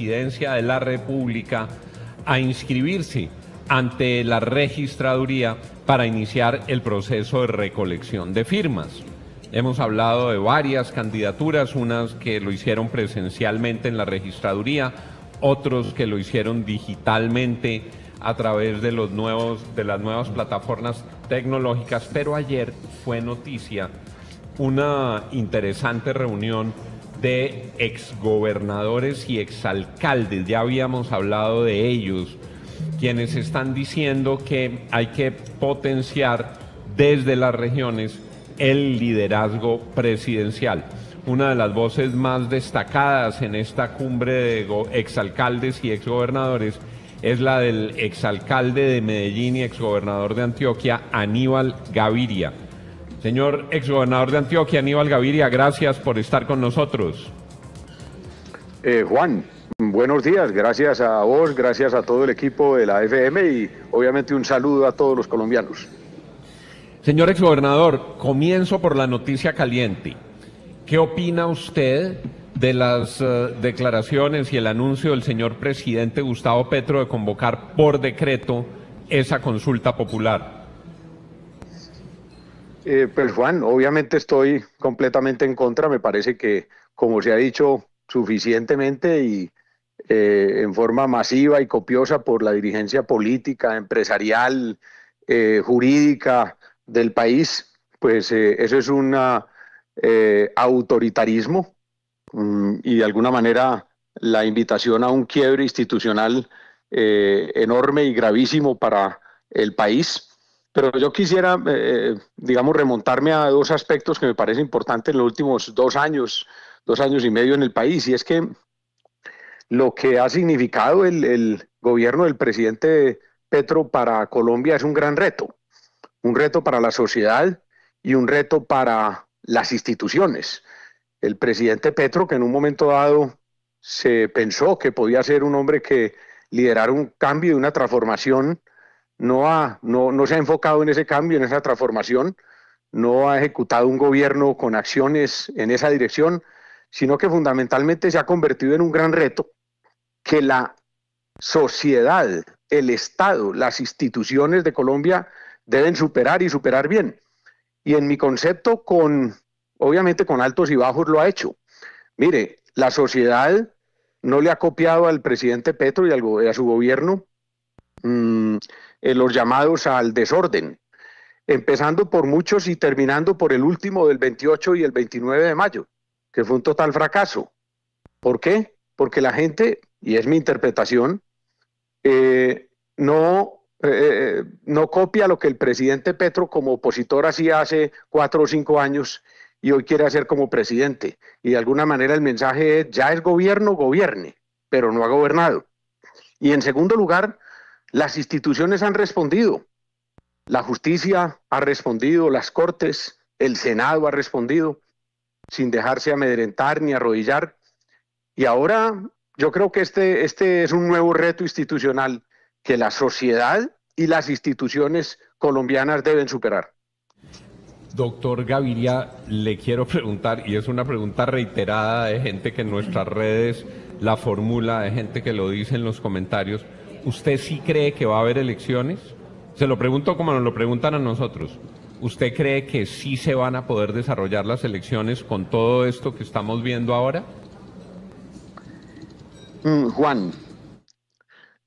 Presidencia de la República a inscribirse ante la registraduría para iniciar el proceso de recolección de firmas. Hemos hablado de varias candidaturas, unas que lo hicieron presencialmente en la registraduría, otros que lo hicieron digitalmente a través de las nuevas plataformas tecnológicas, pero ayer fue noticia una interesante reunión de exgobernadores y exalcaldes. Ya habíamos hablado de ellos, quienes están diciendo que hay que potenciar desde las regiones el liderazgo presidencial. Una de las voces más destacadas en esta cumbre de exalcaldes y exgobernadores es la del exalcalde de Medellín y exgobernador de Antioquia, Aníbal Gaviria. Señor exgobernador de Antioquia, Aníbal Gaviria, gracias por estar con nosotros. Juan, buenos días, gracias a vos, gracias a todo el equipo de la FM y obviamente un saludo a todos los colombianos. Señor exgobernador, comienzo por la noticia caliente. ¿Qué opina usted de las declaraciones y el anuncio del señor presidente Gustavo Petro de convocar por decreto esa consulta popular? Pues Juan, obviamente estoy completamente en contra. Me parece que, como se ha dicho suficientemente y en forma masiva y copiosa por la dirigencia política, empresarial, jurídica del país, pues eso es un autoritarismo y de alguna manera la invitación a un quiebre institucional enorme y gravísimo para el país. Pero yo quisiera, digamos, remontarme a dos aspectos que me parecen importantes en los últimos 2 años y medio en el país, y es que lo que ha significado el gobierno del presidente Petro para Colombia es un gran reto, un reto para la sociedad y un reto para las instituciones. El presidente Petro, que en un momento dado se pensó que podía ser un hombre que liderara un cambio y una transformación, no se ha enfocado en ese cambio, en esa transformación, no ha ejecutado un gobierno con acciones en esa dirección, sino que fundamentalmente se ha convertido en un gran reto que la sociedad, el Estado, las instituciones de Colombia deben superar y superar bien. Y en mi concepto, obviamente con altos y bajos lo ha hecho. Mire, la sociedad no le ha copiado al presidente Petro y a su gobierno los llamados al desorden, empezando por muchos y terminando por el último del 28 y el 29 de mayo, que fue un total fracaso. ¿Por qué? Porque la gente, y es mi interpretación, no copia lo que el presidente Petro como opositor hacía hace 4 o 5 años y hoy quiere hacer como presidente. Y de alguna manera el mensaje es, ya es gobierno, gobierne, pero no ha gobernado. Y en segundo lugar, las instituciones han respondido. La justicia ha respondido, las cortes, el Senado ha respondido, sin dejarse amedrentar ni arrodillar. Y ahora yo creo que este es un nuevo reto institucional que la sociedad y las instituciones colombianas deben superar. Doctor Gaviria, le quiero preguntar, y es una pregunta reiterada de gente que en nuestras redes la formula, de gente que lo dice en los comentarios, ¿usted sí cree que va a haber elecciones? Se lo pregunto como nos lo preguntan a nosotros. ¿Usted cree que sí se van a poder desarrollar las elecciones con todo esto que estamos viendo ahora? Juan,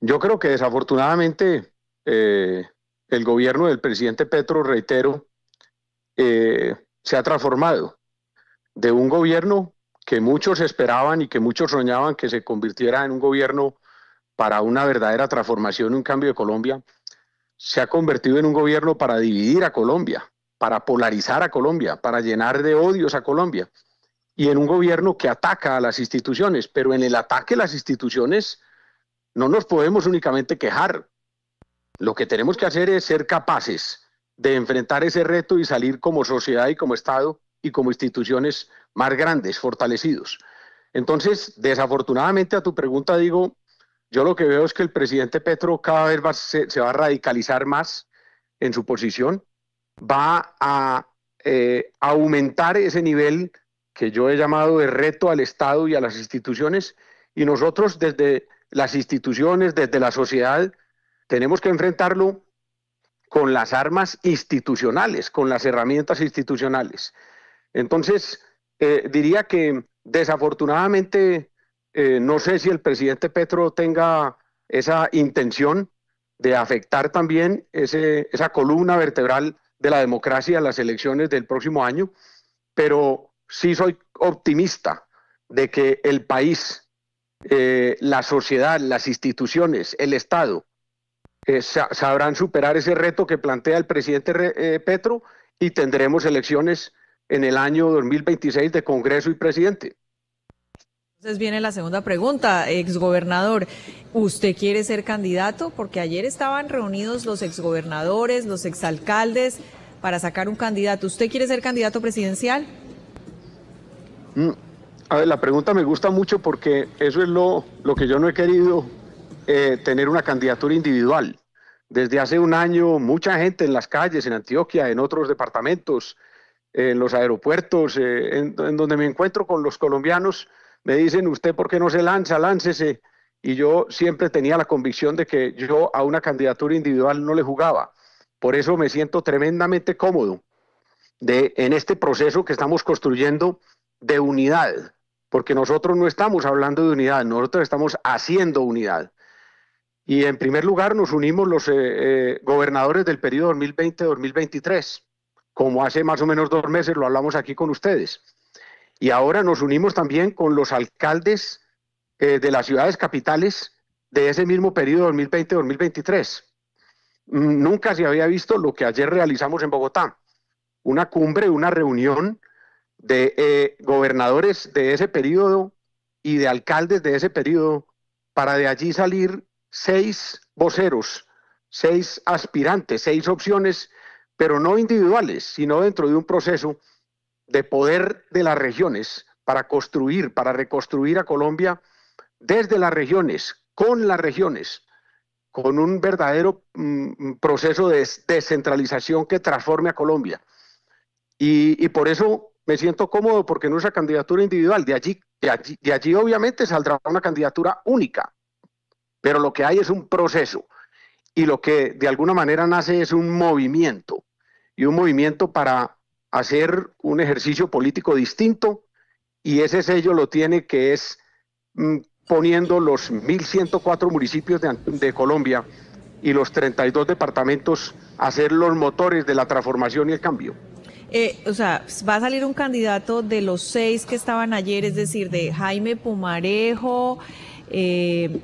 yo creo que desafortunadamente el gobierno del presidente Petro, reitero, se ha transformado de un gobierno que muchos esperaban y que muchos soñaban que se convirtiera en un gobierno para una verdadera transformación, un cambio de Colombia, se ha convertido en un gobierno para dividir a Colombia, para polarizar a Colombia, para llenar de odios a Colombia, y en un gobierno que ataca a las instituciones, pero en el ataque a las instituciones no nos podemos únicamente quejar. Lo que tenemos que hacer es ser capaces de enfrentar ese reto y salir como sociedad y como Estado y como instituciones más grandes, fortalecidos. Entonces, desafortunadamente a tu pregunta digo, yo lo que veo es que el presidente Petro cada vez se va a radicalizar más en su posición, va a aumentar ese nivel que yo he llamado de reto al Estado y a las instituciones, Y nosotros desde las instituciones, desde la sociedad, tenemos que enfrentarlo con las armas institucionales, con las herramientas institucionales. Entonces, diría que desafortunadamente, no sé si el presidente Petro tenga esa intención de afectar también esa columna vertebral de la democracia en las elecciones del próximo año, pero sí soy optimista de que el país, la sociedad, las instituciones, el Estado, sabrán superar ese reto que plantea el presidente Petro y tendremos elecciones en el año 2026 de Congreso y presidente. Entonces viene la segunda pregunta, exgobernador. ¿Usted quiere ser candidato? Porque ayer estaban reunidos los exgobernadores, los exalcaldes para sacar un candidato. ¿Usted quiere ser candidato presidencial? A ver, la pregunta me gusta mucho porque eso es lo que yo no he querido, tener una candidatura individual. Desde hace un año, mucha gente en las calles, en Antioquia, en otros departamentos, en los aeropuertos, en donde me encuentro con los colombianos, me dicen, ¿usted por qué no se lanza? Láncese. Y yo siempre tenía la convicción de que yo a una candidatura individual no le jugaba. Por eso me siento tremendamente cómodo en este proceso que estamos construyendo de unidad, porque nosotros no estamos hablando de unidad, nosotros estamos haciendo unidad. Y en primer lugar nos unimos los gobernadores del periodo 2020-2023, como hace más o menos 2 meses lo hablamos aquí con ustedes. Y ahora nos unimos también con los alcaldes de las ciudades capitales de ese mismo periodo 2020-2023. Nunca se había visto lo que ayer realizamos en Bogotá, una cumbre, una reunión de gobernadores de ese periodo y de alcaldes de ese periodo, para de allí salir 6 voceros, 6 aspirantes, 6 opciones, pero no individuales, sino dentro de un proceso de poder de las regiones para construir, para reconstruir a Colombia desde las regiones, con un verdadero proceso de descentralización que transforme a Colombia. Y por eso me siento cómodo, porque no es una candidatura individual. De allí obviamente saldrá una candidatura única, pero lo que hay es un proceso, y lo que de alguna manera nace es un movimiento, y un movimiento para hacer un ejercicio político distinto, y ese sello lo tiene, que es poniendo los 1.104 municipios de Colombia y los 32 departamentos a ser los motores de la transformación y el cambio. O sea, va a salir un candidato de los 6 que estaban ayer, es decir, de Jaime Pumarejo,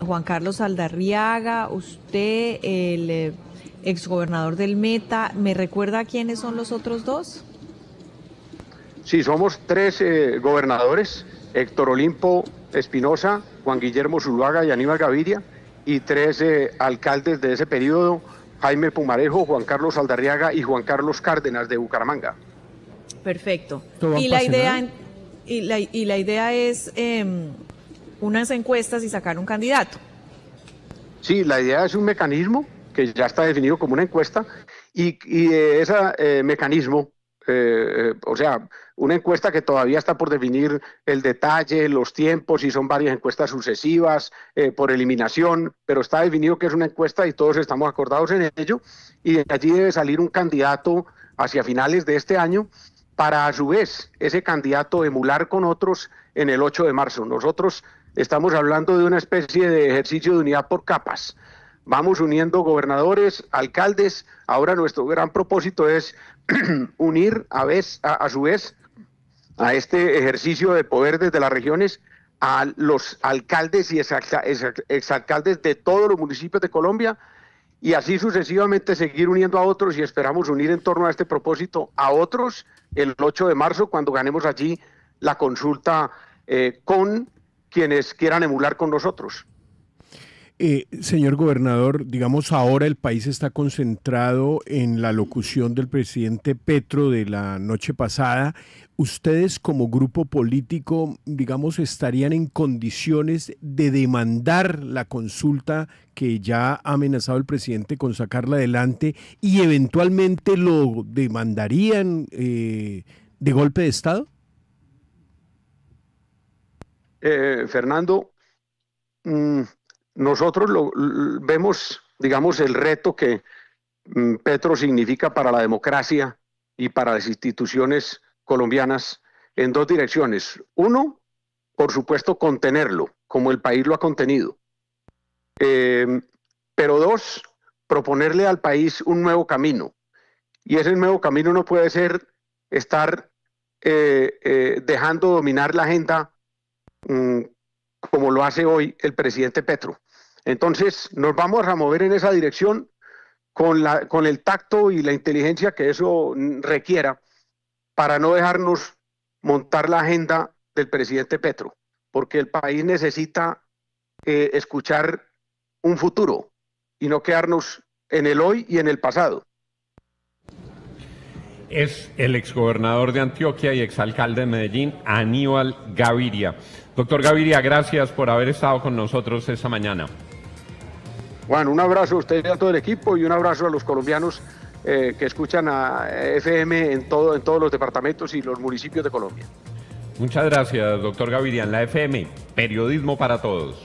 Juan Carlos Aldariaga, usted, el exgobernador del Meta. ¿Me recuerda quiénes son los otros 2? Sí, somos 3 gobernadores: Héctor Olimpo Espinosa, Juan Guillermo Zuluaga y Aníbal Gaviria, y 3 alcaldes de ese periodo: Jaime Pumarejo, Juan Carlos Aldariaga y Juan Carlos Cárdenas de Bucaramanga. Perfecto. Y la idea es unas encuestas y sacar un candidato. Sí, la idea es un mecanismo que ya está definido como una encuesta, y ese mecanismo, o sea, una encuesta que todavía está por definir el detalle, los tiempos, y son varias encuestas sucesivas, por eliminación, pero está definido que es una encuesta y todos estamos acordados en ello, y de allí debe salir un candidato hacia finales de este año, para a su vez ese candidato emular con otros en el 8 de marzo. Nosotros estamos hablando de una especie de ejercicio de unidad por capas. Vamos uniendo gobernadores, alcaldes. Ahora nuestro gran propósito es unir a su vez a este ejercicio de poder desde las regiones a los alcaldes y exalcaldes de todos los municipios de Colombia, y así sucesivamente seguir uniendo a otros, y esperamos unir en torno a este propósito a otros el 8 de marzo, cuando ganemos allí la consulta con quienes quieran emular con nosotros. Señor gobernador, digamos, ahora el país está concentrado en la locución del presidente Petro de la noche pasada. ¿Ustedes como grupo político, digamos, estarían en condiciones de demandar la consulta que ya ha amenazado el presidente con sacarla adelante, y eventualmente lo demandarían de golpe de Estado? Fernando, nosotros vemos, digamos, el reto que Petro significa para la democracia y para las instituciones colombianas en dos direcciones. Uno, por supuesto, contenerlo, como el país lo ha contenido. Pero dos, proponerle al país un nuevo camino. Y ese nuevo camino no puede ser estar dejando dominar la agenda como lo hace hoy el presidente Petro. Entonces, nos vamos a mover en esa dirección con el tacto y la inteligencia que eso requiera para no dejarnos montar la agenda del presidente Petro, porque el país necesita escuchar un futuro y no quedarnos en el hoy y en el pasado. Es el exgobernador de Antioquia y exalcalde de Medellín, Aníbal Gaviria. Doctor Gaviria, gracias por haber estado con nosotros esta mañana. Juan, un abrazo a usted y a todo el equipo y un abrazo a los colombianos que escuchan a FM en todos los departamentos y los municipios de Colombia. Muchas gracias, doctor Gaviria. En la FM, periodismo para todos.